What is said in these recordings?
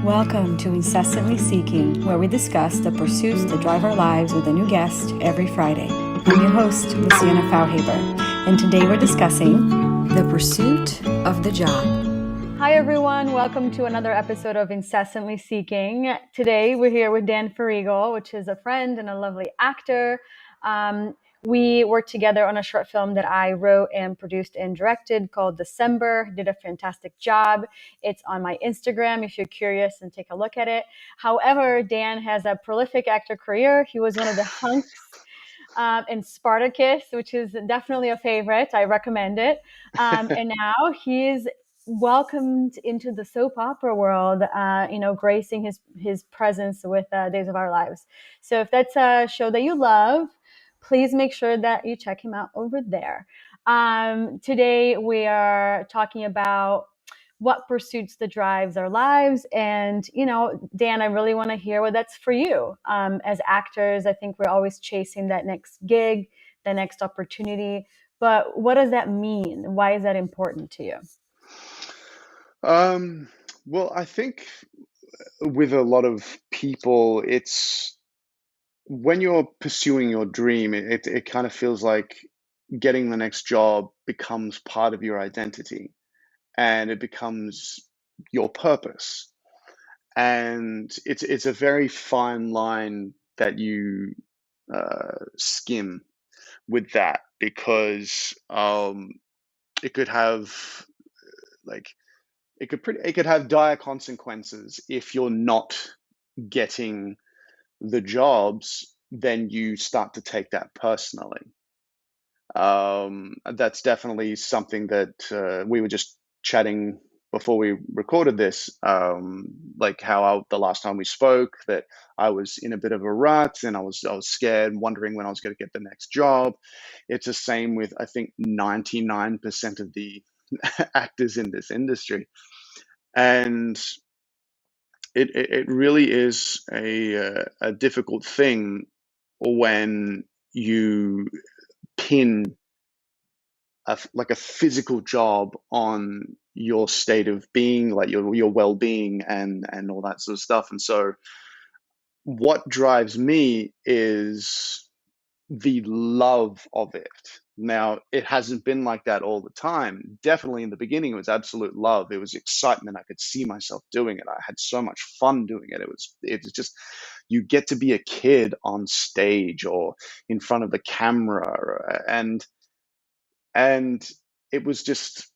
Welcome to Incessantly Seeking, where we discuss the pursuits that drive our lives with a new guest every Friday. I'm your host, Luciana Feuerriegel, and today we're discussing the pursuit of the job. Hi, everyone. Welcome to another episode of Incessantly Seeking. Today, we're here with Dan Feuerriegel, which is a friend and a lovely actor. We worked together on a short film that I wrote and produced and directed called December. Did a fantastic job. It's on my Instagram if you're curious and take a look at it. However, Dan has a prolific actor career. He was one of the hunks in Spartacus, which is definitely a favorite. I recommend it. And now he's welcomed into the soap opera world, gracing his presence with Days of Our Lives. So if that's a show that you love, please make sure that you check him out over there. Today we are talking about what pursuits that drives our lives. And, Dan, I really want to hear what that's for you. As actors, I think we're always chasing that next gig, the next opportunity. But what does that mean? Why is that important to you? Well, I think with a lot of people, it's when you're pursuing your dream, it kind of feels like getting the next job becomes part of your identity and it becomes your purpose. And it's a very fine line that you skim with that because it could have like it could have dire consequences if you're not getting the jobs, then you start to take that personally. That's definitely something that we were just chatting before we recorded this, like the last time we spoke, that I was in a bit of a rut and I was scared, wondering when I was going to get the next job. It's the same with, I think, 99% of the actors in this industry. And it really is a difficult thing when you pin like a physical job on your state of being, like your well-being and all that sort of stuff. And so what drives me is the love of it. Now, it hasn't been like that all the time. Definitely in the beginning, it was absolute love. It was excitement. I could see myself doing it. I had so much fun doing it. It was just, you get to be a kid on stage or in front of the camera, and it was just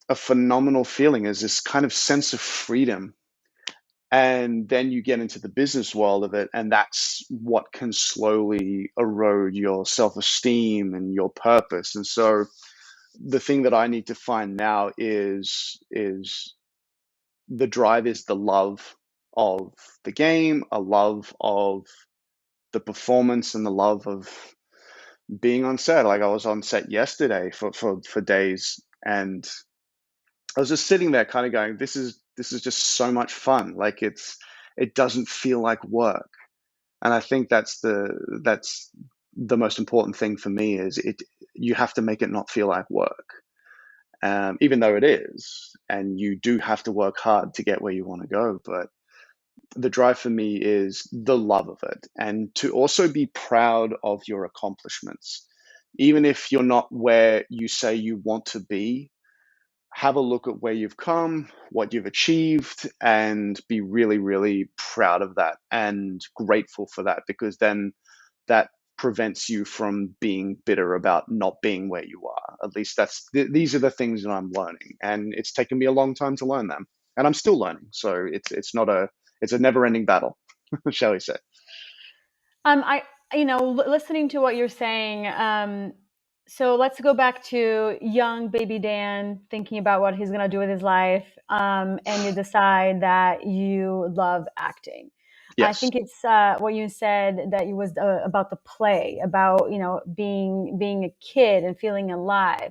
a phenomenal feeling, as this kind of sense of freedom. And then you get into the business world of it, and that's what can slowly erode your self-esteem and your purpose. And so the thing that I need to find now is the drive is the love of the game, a love of the performance, and the love of being on set. Like I was on set yesterday for days, and I was just sitting there kind of going, this is just so much fun. Like it doesn't feel like work. And I think that's the most important thing for me is you have to make it not feel like work. Even though it is, and you do have to work hard to get where you want to go. But the drive for me is the love of it, and to also be proud of your accomplishments. Even if you're not where you say you want to be, have a look at where you've come, what you've achieved, and be really, really proud of that and grateful for that, because then that prevents you from being bitter about not being where you are. At least these are the things that I'm learning, and it's taken me a long time to learn them, and I'm still learning. So it's a never-ending battle, shall we say? Listening to what you're saying. So let's go back to young baby Dan thinking about what he's going to do with his life, and you decide that you love acting. I Yes. think it's what you said, that it was about the play, about being a kid and feeling alive.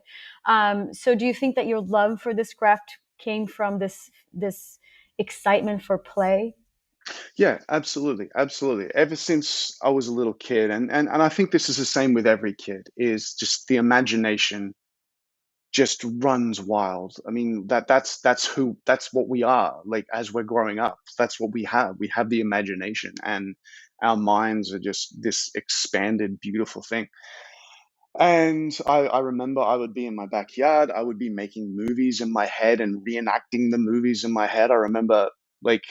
So do you think that your love for this craft came from this excitement for play? Yeah, absolutely, absolutely. Ever since I was a little kid, and I think this is the same with every kid, is just the imagination just runs wild. I mean, that's what we are, like, as we're growing up. That's what we have. We have the imagination, and our minds are just this expanded, beautiful thing. And I remember I would be in my backyard, I would be making movies in my head and reenacting the movies in my head. I remember, like,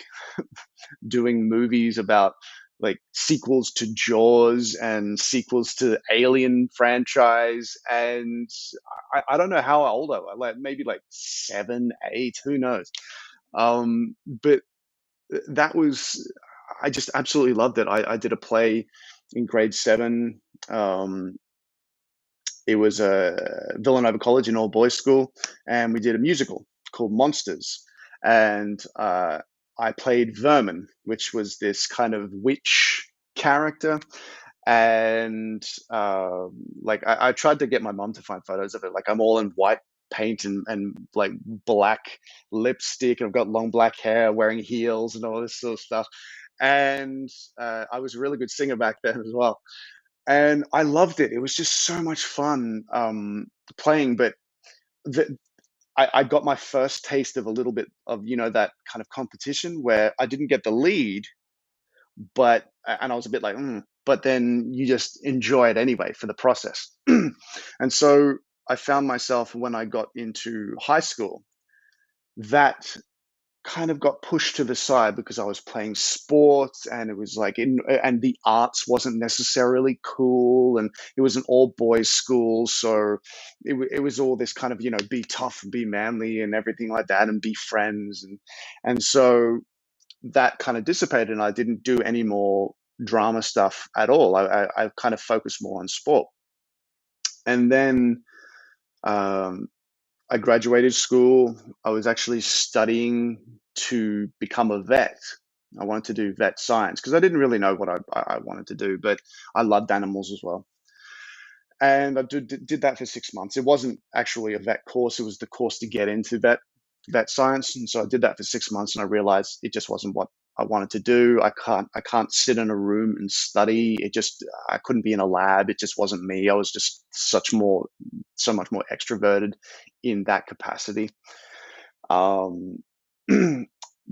doing movies about, like, sequels to Jaws and sequels to Alien franchise. And I don't know how old I was, like maybe like 7, 8, who knows? But that was, I just absolutely loved it. I did a play in grade 7. Um, it was a Villanova College, an all boys school, and we did a musical called Monsters. And I played Vermin, which was this kind of witch character. And like, I tried to get my mom to find photos of it. Like, I'm all in white paint and like black lipstick, and I've got long black hair, wearing heels and all this sort of stuff. And I was a really good singer back then as well, and I loved it. It was just so much fun playing. But the, I got my first taste of a little bit of, that kind of competition where I didn't get the lead, but and I was a bit like, but then you just enjoy it anyway for the process. And so I found myself, when I got into high school, that kind of got pushed to the side because I was playing sports, and it was like and the arts wasn't necessarily cool, and it was an all boys school. So it was all this kind of, be tough and be manly and everything like that, and be friends. And so that kind of dissipated, and I didn't do any more drama stuff at all. I kind of focused more on sport. And then um, I graduated school. I was actually studying to become a vet. I wanted to do vet science because I didn't really know what I wanted to do, but I loved animals as well. And I did that for 6 months. It wasn't actually a vet course; it was the course to get into vet science. And so I did that for 6 months, and I realized it just wasn't what I wanted to do. I can't sit in a room and study. I couldn't be in a lab. It just wasn't me. I was just so much more extroverted in that capacity. Um,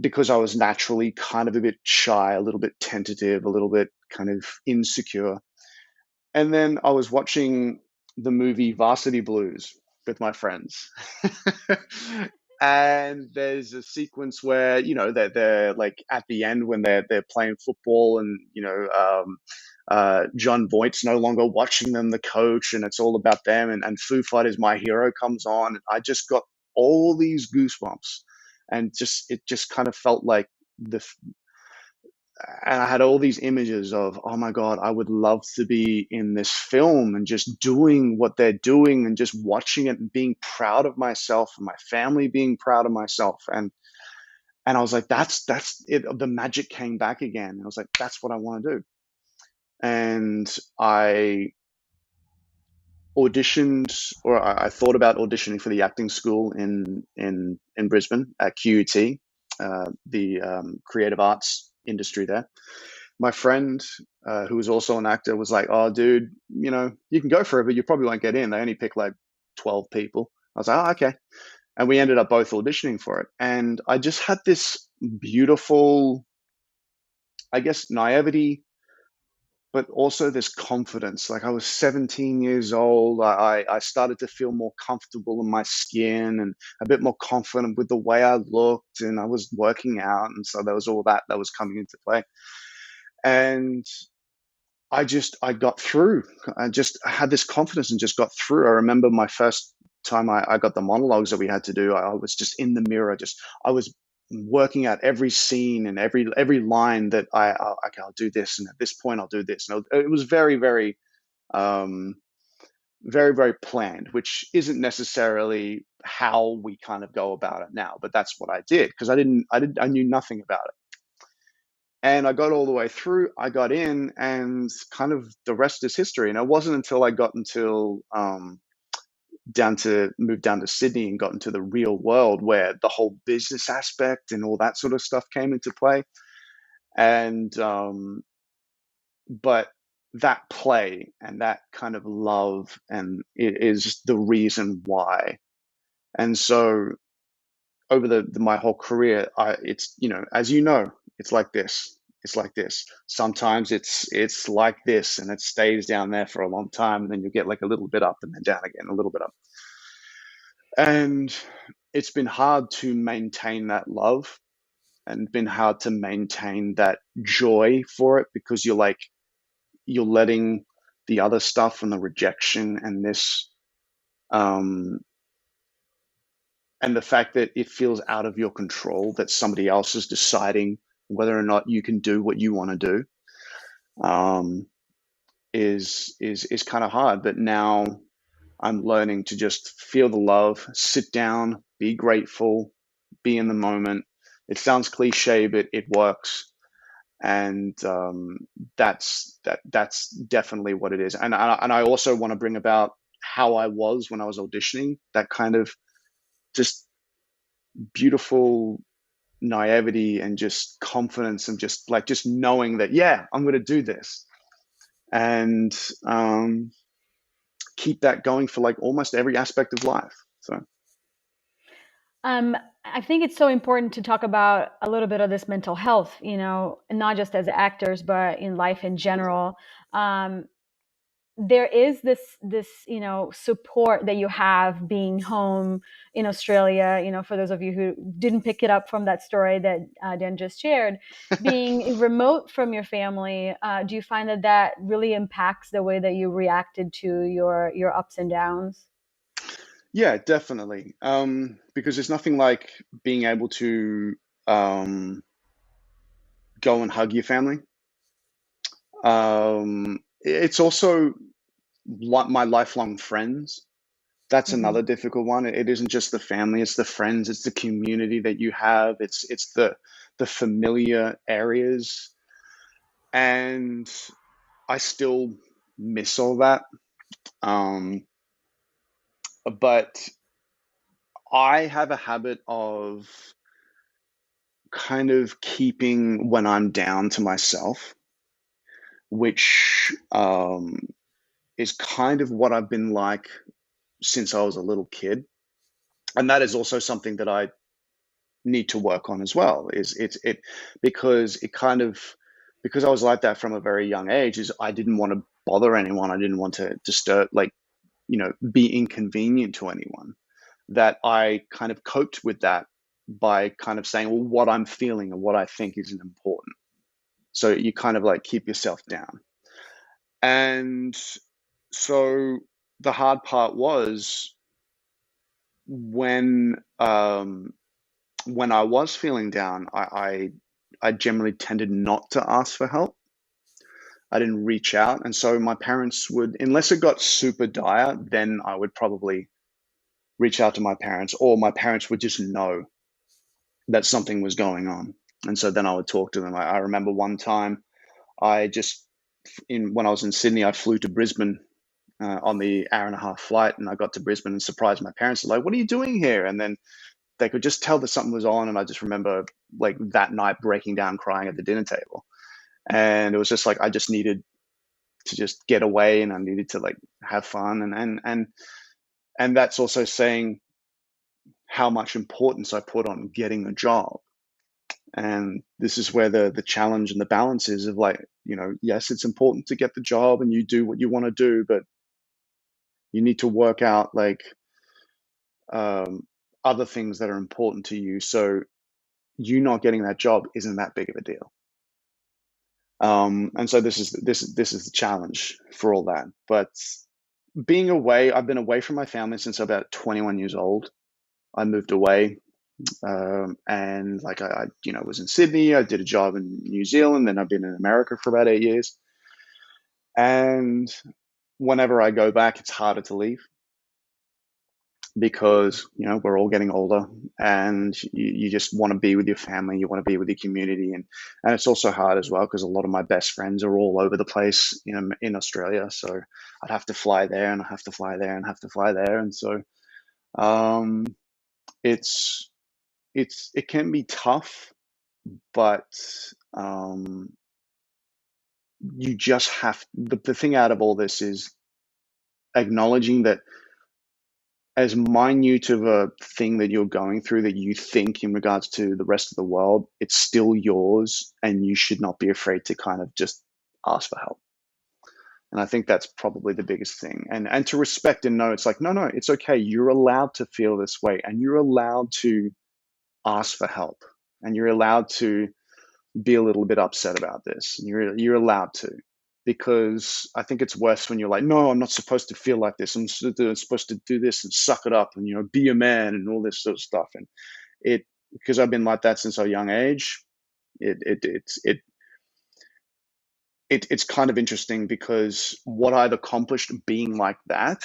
because I was naturally kind of a bit shy, a little bit tentative, a little bit kind of insecure. And then I was watching the movie Varsity Blues with my friends. And there's a sequence where, they're like at the end when they're playing football, and John Voight's no longer watching them, the coach, and it's all about them. And Foo Fighters' My Hero comes on, and I just got all these goosebumps, and it just kind of felt like the and I had all these images of, oh my God, I would love to be in this film and just doing what they're doing, and just watching it and being proud of myself, and my family being proud of myself. And I was like, that's it. The magic came back again. And I was like, that's what I want to do. And I auditioned, or I thought about auditioning for the acting school in Brisbane at QUT, the creative arts industry there. My friend, who was also an actor, was like, "Oh, dude, you can go for it, but you probably won't get in. They only pick like 12 people." I was like, "Oh, okay." And we ended up both auditioning for it. And I just had this beautiful, I guess, naivety, but also this confidence. Like, I was 17 years old. I started to feel more comfortable in my skin, and a bit more confident with the way I looked, and I was working out. And so there was all that was coming into play. And I got through. I had this confidence and just got through. I remember my first time I got the monologues that we had to do. I was just in the mirror. I was working out every scene and every line that okay, I'll do this, and at this point I'll do this. And it was very, very, um, very, very planned, which isn't necessarily how we kind of go about it now. But that's what I did, because I knew nothing about it. And I got all the way through. I got in, and kind of the rest is history. And it wasn't until I got until moved down to Sydney and got into the real world, where the whole business aspect and all that sort of stuff came into play. And but that play and that kind of love and it is the reason why And so over my whole career, it's, as it's like this. It's like this. Sometimes it's like this, and it stays down there for a long time, and then you get like a little bit up and then down again, a little bit up. And it's been hard to maintain that love, and been hard to maintain that joy for it, because you're letting the other stuff and the rejection and this, um, and the fact that it feels out of your control, that somebody else is deciding whether or not you can do what you want to do, um, is kind of hard. But now I'm learning to just feel the love, sit down, be grateful, be in the moment. It sounds cliche, but it works. And that's definitely what it is. And I also want to bring about how I was when I was auditioning, that kind of just beautiful naivety and just confidence, and just knowing that, yeah, I'm going to do this, and keep that going for like almost every aspect of life. So I think it's so important to talk about a little bit of this mental health, and not just as actors, but in life in general. Um, there is this support that you have being home in Australia. For those of you who didn't pick it up from that story that Dan just shared, being remote from your family, do you find that really impacts the way that you reacted to your ups and downs? yeah, definitely. Because there's nothing like being able to go and hug your family. It's also like my lifelong friends. That's Hmm. another difficult one. It isn't just the family; it's the friends, it's the community that you have, it's the familiar areas, and I still miss all that. Um, but I have a habit of kind of keeping when I'm down to myself, which is kind of what I've been like since I was a little kid. And that is also something that I need to work on as well. Is it because it kind of, because I was like that from a very young age, is I didn't want to bother anyone. I didn't want to disturb, like, be inconvenient to anyone. That I kind of coped with that by kind of saying, well, what I'm feeling and what I think isn't important. So you kind of like keep yourself down. And so the hard part was when when I was feeling down, I generally tended not to ask for help. I didn't reach out, and so my parents would, unless it got super dire, then I would probably reach out to my parents, or my parents would just know that something was going on, and so then I would talk to them. I remember one time I just, in when I was in Sydney, I flew to Brisbane on the hour and a half flight, and I got to Brisbane and surprised my parents. Like, "What are you doing here?" And then they could just tell that something was on, and I just remember like that night breaking down crying at the dinner table. And it was just like I just needed to just get away, and I needed to like have fun, and that's also saying how much importance I put on getting a job. And this is where the challenge and the balance is of like, yes, it's important to get the job and you do what you want to do, but you need to work out like um, other things that are important to you. So you not getting that job isn't that big of a deal. And so this is the challenge for all that. But being away, I've been away from my family since about 21 years old. I moved away, and like I was in Sydney. I did a job in New Zealand, then I've been in America for about 8 years. And whenever I go back, it's harder to leave because we're all getting older, and you just want to be with your family, you want to be with your community, and it's also hard as well because a lot of my best friends are all over the place in Australia. So I'd have to fly there, and I have to fly there, and have to fly there, and so um, it's it can be tough, but um, you just have the thing out of all this is acknowledging that as minute of a thing that you're going through that you think in regards to the rest of the world, it's still yours, and you should not be afraid to kind of just ask for help. And I think that's probably the biggest thing. And to respect and know it's like, no, no, it's okay. You're allowed to feel this way, and you're allowed to ask for help, and you're allowed to be a little bit upset about this. You're allowed to, because I think it's worse when you're like, no, I'm not supposed to feel like this. I'm supposed to do this and suck it up and be a man and all this sort of stuff. And it because I've been like that since a young age. It it it's it, it's kind of interesting because what I've accomplished being like that,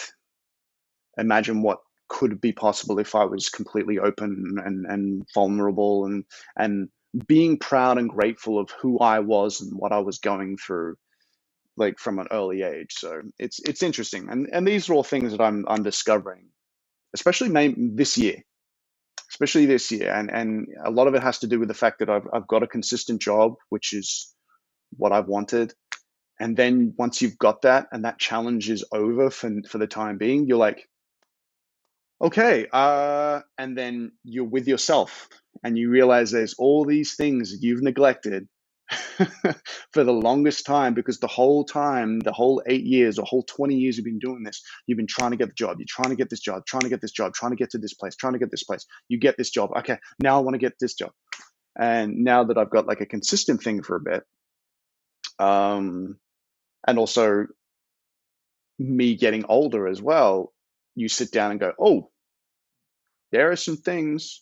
imagine what could be possible if I was completely open and vulnerable and being proud and grateful of who I was and what I was going through, like from an early age. So it's interesting, and these are all things that I'm discovering, especially this year, and a lot of it has to do with the fact that I've got a consistent job, which is what I've wanted. And then once you've got that and that challenge is over for the time being, you're like, okay, and then you're with yourself and you realize there's all these things you've neglected for the longest time, because the whole time, the whole 8 years, the whole 20 years you've been doing this, you've been trying to get the job, you're trying to get this job, trying to get this job, trying to get to this place, trying to get this place. You get this job. Okay, now I want to get this job. And now that I've got like a consistent thing for a bit, and also me getting older as well, you sit down and go, oh, there are some things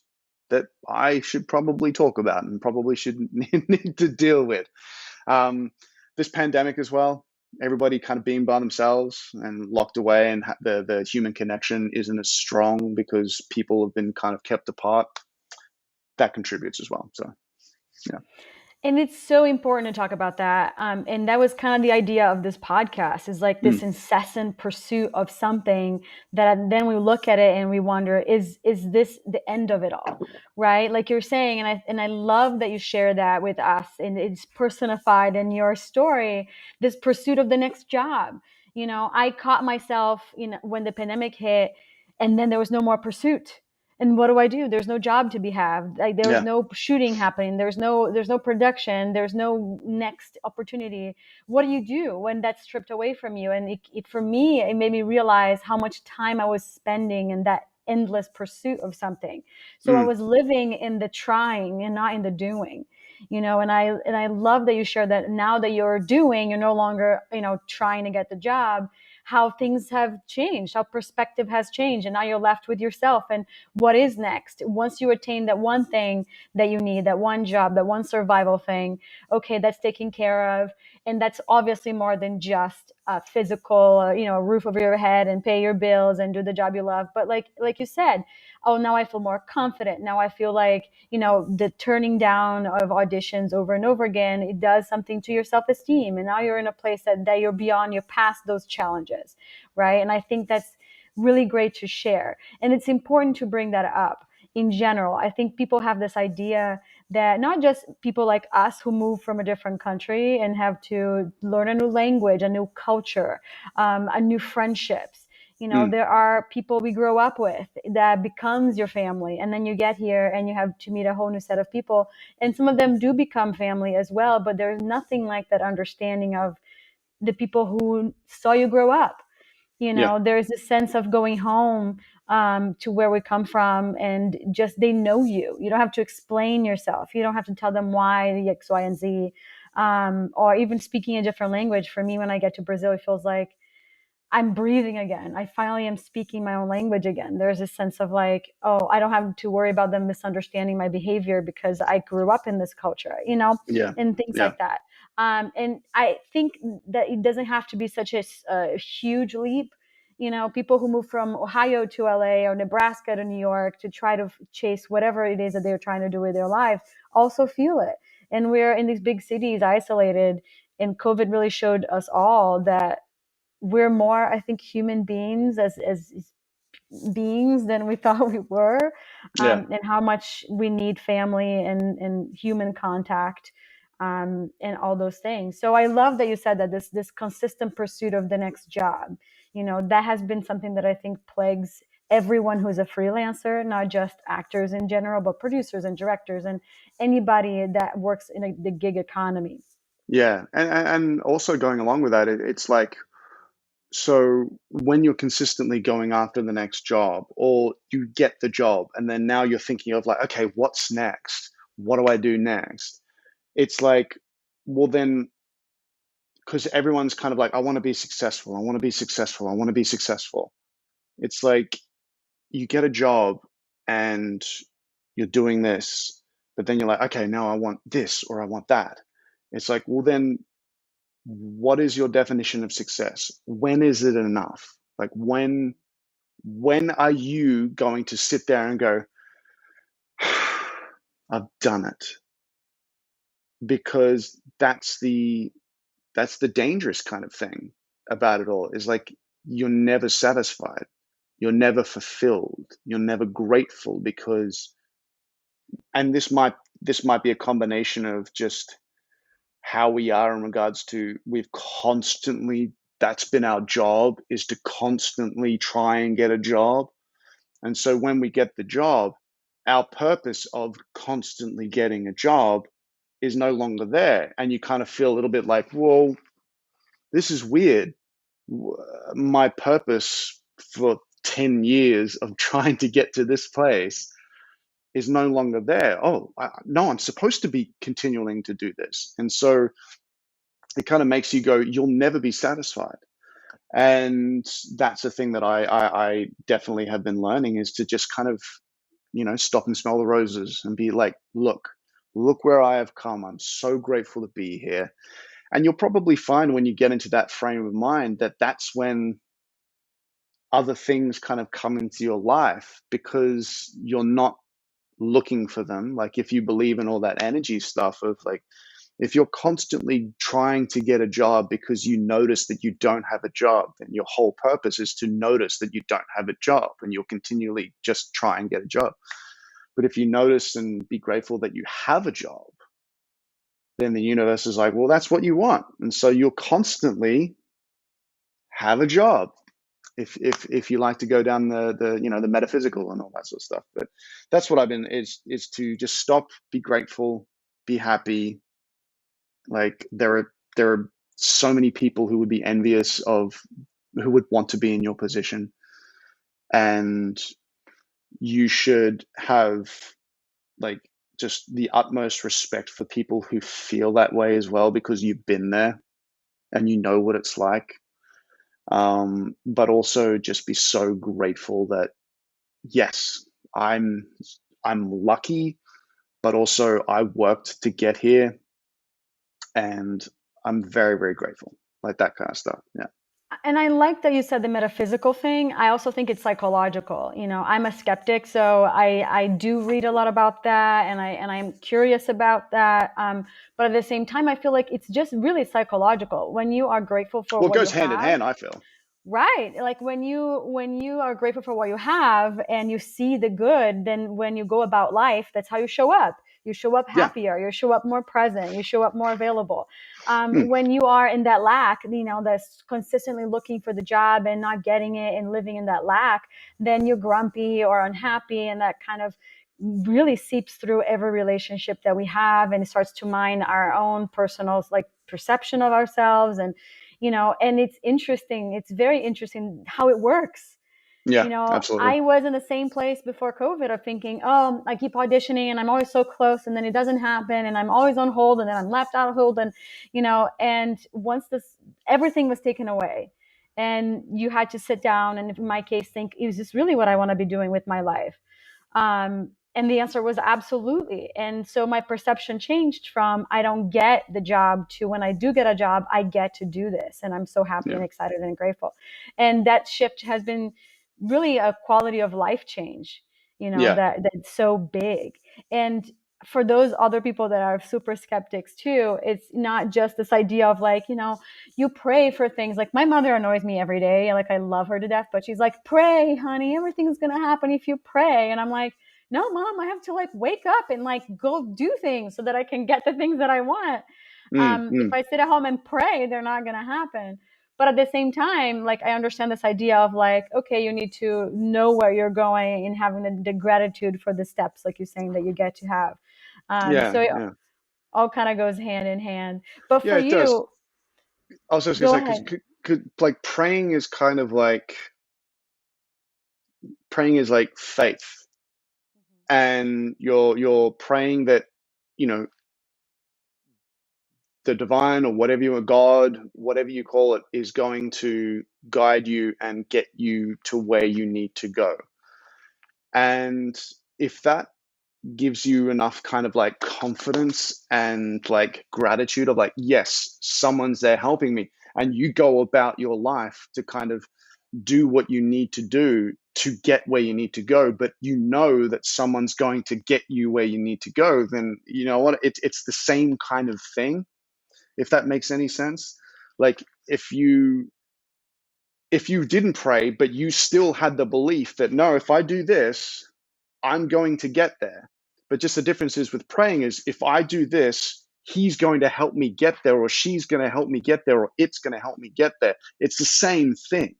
that I should probably talk about and probably should need to deal with. Um, this pandemic as well, everybody kind of being by themselves and locked away, and the human connection isn't as strong because people have been kind of kept apart. That contributes as well. So, yeah. And it's so important to talk about that. And that was kind of the idea of this podcast, is like this Mm, incessant pursuit of something that then we look at it and we wonder, is this the end of it all? Right? Like you're saying, and I love that you share that with us, and it's personified in your story, this pursuit of the next job. I caught myself, when the pandemic hit, and then there was no more pursuit. And what do? There's no job to be had. Like there was yeah. no shooting happening. There's no production. There's no next opportunity. What do you do when that's stripped away from you? And for me, it made me realize how much time I was spending in that endless pursuit of something. So I Mm, was living in the trying and not in the doing. And I love that you share that now that you're doing, you're no longer, trying to get the job, how things have changed, how perspective has changed, and now you're left with yourself and what is next. Once you attain that one thing that you need, that one job, that one survival thing, okay, that's taken care of. And that's obviously more than just a physical, roof over your head and pay your bills and do the job you love. But like you said, oh, now I feel more confident. Now I feel like, the turning down of auditions over and over again, it does something to your self-esteem. And now you're in a place that you're beyond, you're past those challenges, right? And I think that's really great to share. And it's important to bring that up in general. I think people have this idea that not just people like us who move from a different country and have to learn a new language, a new culture, a new friendships. mm, There are people we grow up with that becomes your family. And then you get here and you have to meet a whole new set of people. And some of them do become family as well. But there's nothing like that understanding of the people who saw you grow up. yeah. There's a sense of going home, to where we come from, and just they know you. You don't have to explain yourself. You don't have to tell them why the X, Y, and Z, or even speaking a different language. For me, when I get to Brazil, it feels like I'm breathing again. I finally am speaking my own language again. There's a sense of like, oh, I don't have to worry about them misunderstanding my behavior because I grew up in this culture, Yeah. and things Yeah. like that. And I think that it doesn't have to be such a huge leap. People who move from Ohio to LA or Nebraska to New York to try to chase whatever it is that they're trying to do with their life also feel it. And we're in these big cities isolated. And COVID really showed us all that we're more, I think, human beings as beings than we thought we were, Yeah. and how much we need family and human contact, and all those things. So I love that you said that this consistent pursuit of the next job, that has been something that I think plagues everyone who's a freelancer, not just actors in general, but producers and directors and anybody that works in the gig economy. Yeah, and also going along with that, it's like, so when you're consistently going after the next job, or you get the job, and then now you're thinking of like, okay, what's next? What do I do next? It's like, well, then, because everyone's kind of like, I want to be successful. I want to be successful. I want to be successful. It's like you get a job and you're doing this, but then you're like, okay, now I want this or I want that. It's like, well, then what is your definition of success? When is it enough? Like when are you going to sit there and go, I've done it? Because that's the dangerous kind of thing about it all, is like you're never satisfied, you're never fulfilled, you're never grateful, because, and this might be a combination of just how we are in regards to, we've constantly, that's been our job, is to constantly try and get a job. And so when we get the job, our purpose of constantly getting a job is no longer there. And you kind of feel a little bit like, well, this is weird. My purpose for 10 years of trying to get to this place is no longer there. Oh, no, I'm supposed to be continuing to do this. And so it kind of makes you go, you'll never be satisfied. And that's the thing that I definitely have been learning, is to just kind of, stop and smell the roses and be like, look where I have come. I'm so grateful to be here. And you'll probably find when you get into that frame of mind that that's when other things kind of come into your life, because you're not looking for them. Like if you believe in all that energy stuff of like, if you're constantly trying to get a job because you notice that you don't have a job, then your whole purpose is to notice that you don't have a job, and you'll continually just try and get a job. But if you notice and be grateful that you have a job, then the universe is like, well, that's what you want. And so you'll constantly have a job, if you like to go down the metaphysical and all that sort of stuff. But that's what I've been, is to just stop, be grateful, be happy. Like there are so many people who would be envious of, who would want to be in your position, and you should have like just the utmost respect for people who feel that way as well, because you've been there and you know what it's like. But also just be so grateful that, yes, I'm lucky, but also I worked to get here, and I'm very, very grateful. Like that kind of stuff. Yeah. And I like that you said the metaphysical thing. I also think it's psychological. I'm a skeptic, so I do read a lot about that, and I'm curious about that. But at the same time, I feel like it's just really psychological. When you are grateful for Well, it what you goes hand in have, hand, I feel. right? Like when you are grateful for what you have and you see the good, then when you go about life, that's how you show up. You show up Yeah. happier. You show up more present. You show up more available. Mm, When you are in that lack, that's consistently looking for the job and not getting it and living in that lack, then you're grumpy or unhappy, and that kind of really seeps through every relationship that we have, and it starts to mine our own personal like perception of ourselves. And it's interesting. It's very interesting how it works. yeah, absolutely. I was in the same place before COVID of thinking, oh, I keep auditioning and I'm always so close, and then it doesn't happen, and I'm always on hold, and then I'm left out of hold. And once everything was taken away, and you had to sit down and, in my case, think, is this really what I want to be doing with my life? And the answer was absolutely. And so my perception changed from I don't get the job to, when I do get a job, I get to do this. And I'm so happy Yeah. and excited and grateful. And that shift has been really a quality of life change, Yeah. that's so big. And for those other people that are super skeptics too, it's not just this idea of like, you pray for things. Like my mother annoys me every day. Like I love her to death, but she's like, pray, honey, everything's going to happen if you pray. And I'm like, no, mom, I have to like wake up and like go do things so that I can get the things that I want. Mm, If mm, I sit at home and pray, they're not going to happen. But at the same time, like I understand this idea of like, okay, you need to know where you're going and having the gratitude for the steps, like you're saying, that you get to have. So Yeah, it yeah, all kind of goes hand in hand. But yeah. for It does. you, I was just gonna go say ahead. because like praying is like faith, and you're praying that you know the divine or whatever you God, whatever you call it, is going to guide you and get you to where you need to go. And if that gives you enough kind of like confidence and like gratitude of like, yes, someone's there helping me, and you go about your life to kind of do what you need to do to get where you need to go, but you know that someone's going to get you where you need to go, then you know what? It's the same kind of thing, if that makes any sense. Like if you didn't pray, but you still had the belief that no, if I do this, I'm going to get there. But just the difference is with praying is if I do this, he's going to help me get there, or she's going to help me get there, or it's going to help me get there. It's the same thing.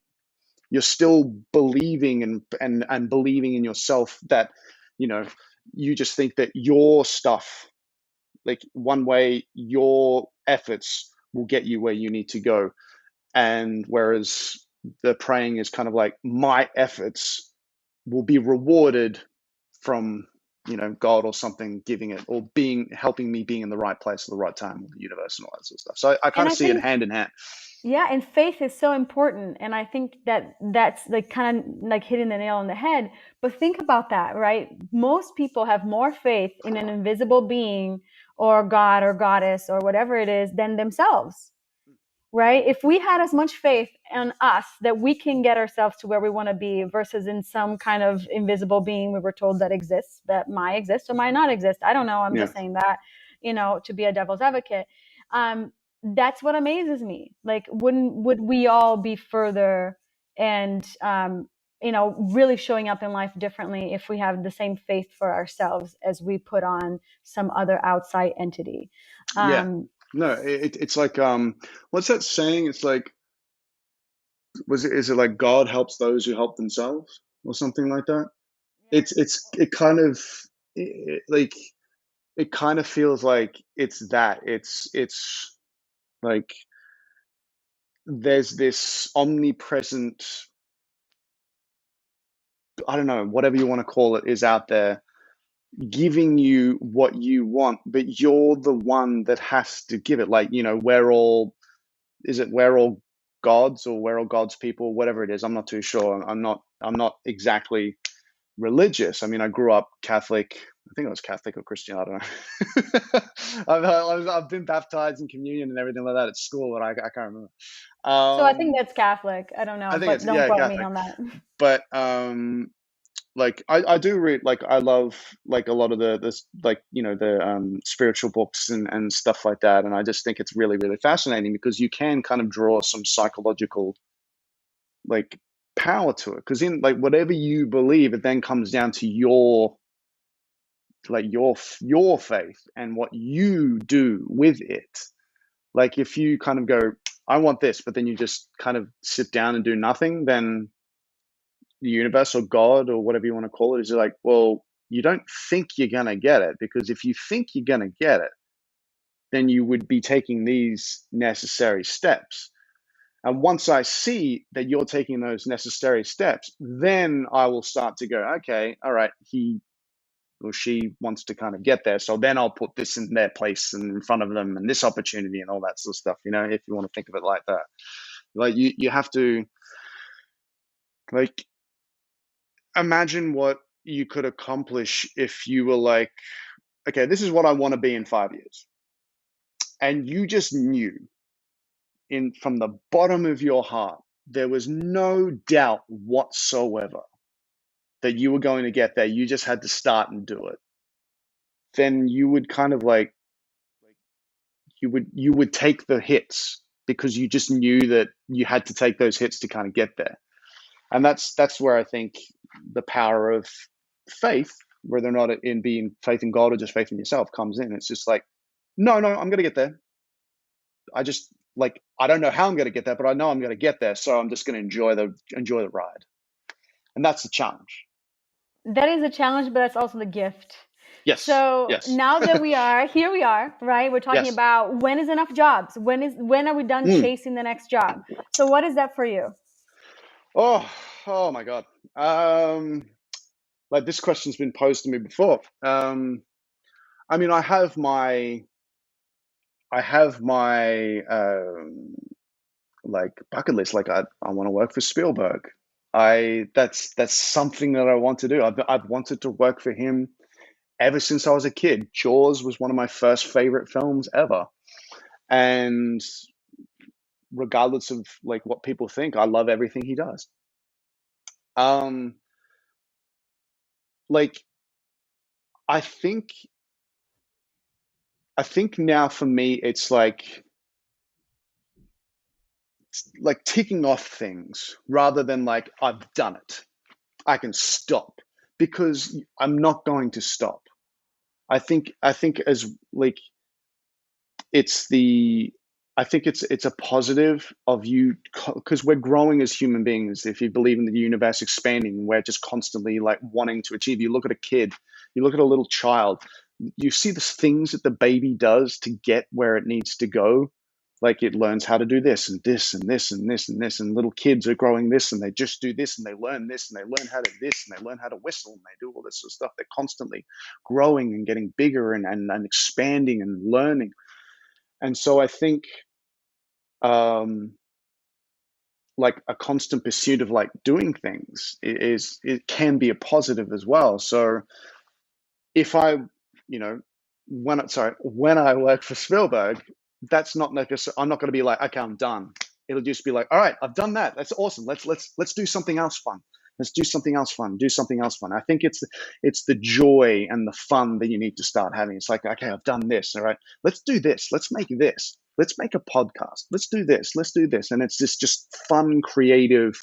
You're still believing and believing in yourself that, you know, you just think that your stuff, like one way, your efforts will get you where you need to go. And whereas the praying is kind of like my efforts will be rewarded from God or something giving it, or being helping me being in the right place at the right time with the universe and all that sort of stuff. So I kind And of I see it think, hand in hand. yeah, and faith is so important. And I think that that's like kind of like hitting the nail on the head. But think about that, right? Most people have more faith in an invisible being or God or goddess or whatever it is than themselves, right? If we had as much faith in us that we can get ourselves to where we want to be versus in some kind of invisible being we were told that exists, that might exist or might not exist. I don't know. I'm Yeah, just saying that, to be a devil's advocate. That's what amazes me. Like, would we all be further and, really showing up in life differently if we have the same faith for ourselves as we put on some other outside entity? yeah. Um, No, it's like what's that saying? It's like, was it is it like God helps those who help themselves or something like that? It kind of like it kind of feels like it's that. It's like there's this omnipresent, I don't know, whatever you want to call it, is out there giving you what you want, but you're the one that has to give it. Like, we're all gods, or we're all God's people, whatever it is. I'm not too sure. I'm not exactly religious. I mean, I grew up Catholic. I think it was Catholic or Christian. I don't know. I've been baptized in communion and everything like that at school, but I can't remember. so I think Um, that's Catholic. I don't I know, think but it's, don't yeah, quote me Catholic. on that. But like I do read, like I love like a lot of the this like the spiritual books and stuff like that, and I just think it's really really fascinating because you can kind of draw some psychological like power to it, because in like whatever you believe, it then comes down to your faith and what you do with it. Like if you kind of go, I want this, but then you just kind of sit down and do nothing, then the universe or God or whatever you want to call it is like, well, you don't think you're going to get it, because if you think you're going to get it, then you would be taking these necessary steps. And once I see that you're taking those necessary steps, then I will start to go, okay, all right, he or she wants to kind of get there. So then I'll put this in their place and in front of them and this opportunity and all that sort of stuff, if you want to think of it like that. Like you have to like imagine what you could accomplish if you were like, okay, this is what I want to be in 5 years. And you just knew in from the bottom of your heart, there was no doubt whatsoever that you were going to get there. You just had to start and do it. Then you would kind of like you would take the hits because you just knew that you had to take those hits to kind of get there. And that's where I think the power of faith, whether or not it in being faith in God or just faith in yourself, comes in. It's just like, no, I'm going to get there. I just like I don't know how I'm going to get there, but I know I'm going to get there. So I'm just going to enjoy the ride, and that's the challenge. That is a challenge, but that's also the gift. Yes, So yes, now that we are, right? We're talking yes. about when is enough jobs? When are we done Mm. chasing the next job? So what is that for you? Oh, oh my God. Um, like this question's been posed to me before. I mean, I have my like bucket list. Like I want to work for Spielberg. That's something that I want to do. I've wanted to work for him ever since I was a kid. Jaws was one of my first favorite films ever, and regardless of like what people think, I love everything he does. Um, like I think I think now for me it's like ticking off things rather than like I've done it. I can stop because I'm not going to stop. I think as like it's the I think it's a positive of you because we're growing as human beings. If you believe in the universe expanding, we're just constantly like wanting to achieve. You look at a kid, you look at a little child, you see the things that the baby does to get where it needs to go. Like it learns how to do this and this and this and this and this, and little kids are growing this and they just do this and they learn this and they learn how to this and they learn how to whistle and they do all this sort of stuff. They're constantly growing and getting bigger and expanding and learning. And so I think um, like a constant pursuit of like doing things is it can be a positive as well. So if I, you know, when I work for Spielberg, that's not necessarily. I'm not going to be like, okay, I'm done. It'll just be like, all right, I've done that. That's awesome. Let's do something else fun. Let's do something else fun. Do something else fun. I think it's the joy and the fun that you need to start having. It's like, okay, I've done this. All right, let's do this. Let's make this. Let's make a podcast. Let's do this. Let's do this. And it's this just fun, creative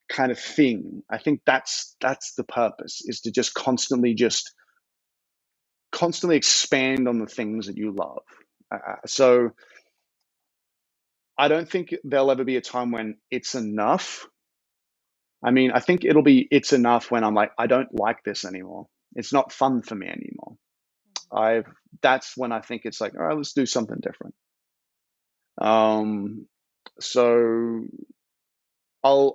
kind of thing. I think that's the purpose is to just constantly expand on the things that you love. So I don't think there'll ever be a time when it's enough. I mean, I think it's enough when I'm like, I don't like this anymore. It's not fun for me anymore. I've That's when I think it's like, all right, let's do something different. Um, so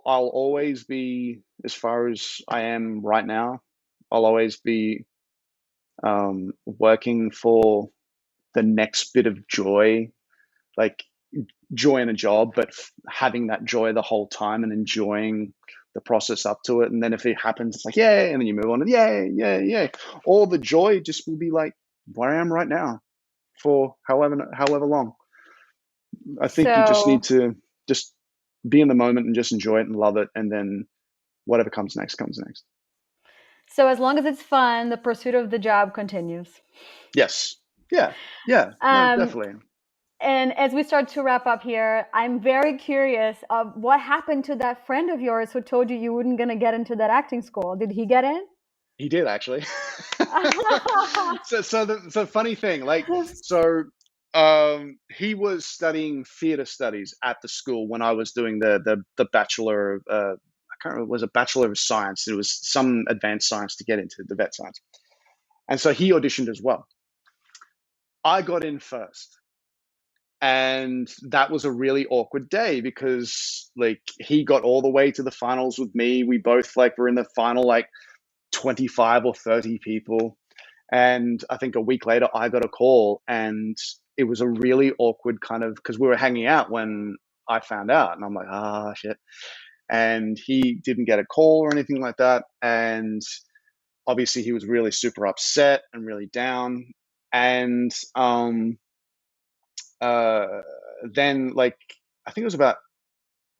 I'll always be as far as I am right now. I'll always be working for the next bit of joy, like joy in a job, but having that joy the whole time and enjoying the process up to it. And then if it happens, it's like, yay. And then you move on and yay, yay, yay. All the joy just will be like where I am right now for however long. I think you just need So to just be in the moment and just enjoy it and love it. And then whatever comes next comes next. so as long as it's fun, the pursuit of the job continues. Yes. Yeah. Yeah. No, Um, definitely. and as we start to wrap up here, I'm very curious of what happened to that friend of yours who told you you weren't going to get into that acting school. Did he get in? He did actually. So funny thing, like so he was studying theater studies at the school when I was doing the bachelor of I can't remember, it was a bachelor of science. It was some advanced science to get into the vet science. And so he auditioned as well. I got in first. And that was a really awkward day because like he got all the way to the finals with me. We both like were in the final like 25 or 30 people. And I think a week later, I got a call, and it was a really awkward kind of because we were hanging out when I found out, and I'm like, ah, shit. And he didn't get a call or anything like that. And obviously, he was really super upset and really down. And uh, then, like, I think it was about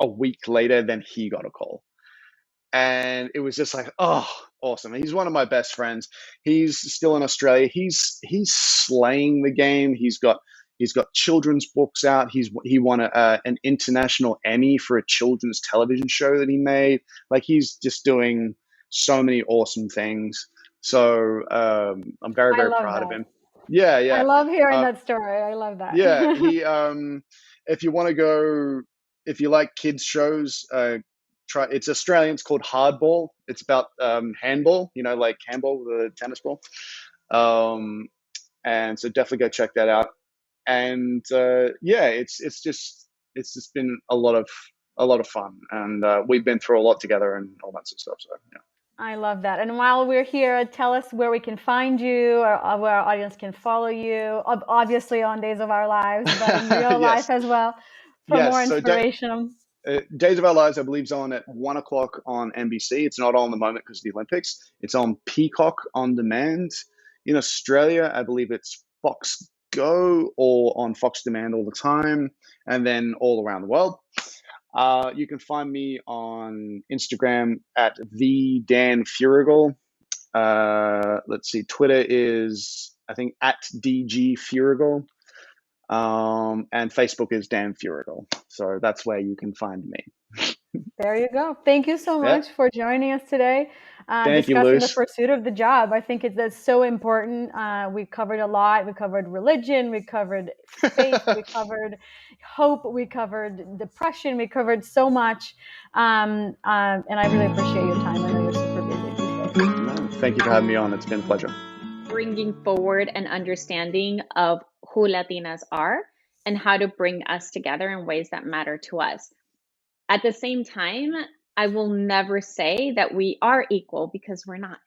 a week later, then he got a call, and it was just like, oh, awesome. He's one of my best friends. He's still in Australia. He's slaying the game. He's got children's books out. He won an international Emmy for a children's television show that he made. Like he's just doing so many awesome things. So I'm very I very love proud of that. him. Yeah, I yeah. love hearing Uh, that story. I love that. yeah, if you want to go, if you like kids shows, try. It's Australian. It's called Hardball. It's about handball. You know, like handball, the tennis ball. Um, and so definitely go check that out. And yeah, it's just been a lot of fun, and we've been through a lot together and all that sort of stuff. So yeah. I love that. And while we're here, tell us where we can find you, or where our audience can follow you. Obviously on Days of Our Lives, but in real life Yes, as well, for more yes. inspiration. Days of Our Lives, I believe, is on at 1 o'clock on NBC. It's not on the moment because of the Olympics. It's on Peacock on demand. In Australia, I believe it's Fox Go or on Fox Demand all the time, and then all around the world. You can find me on Instagram at the Dan Feuerriegel. Let's see, Twitter is I think at DG Feuerriegel. And Facebook is Dan Feuerriegel. So that's where you can find me. There you go. Thank you so Yeah. much for joining us today, Thank you, discussing the Luce. pursuit of the job. I think that's so important. We covered a lot. We covered religion. We covered faith. We covered hope. We covered depression. We covered so much. And I really appreciate your time. I know you're super busy these days. No, thank you for having me on. It's been a pleasure. Bringing forward an understanding of who Latinas are and how to bring us together in ways that matter to us. At the same time, I will never say that we are equal, because we're not.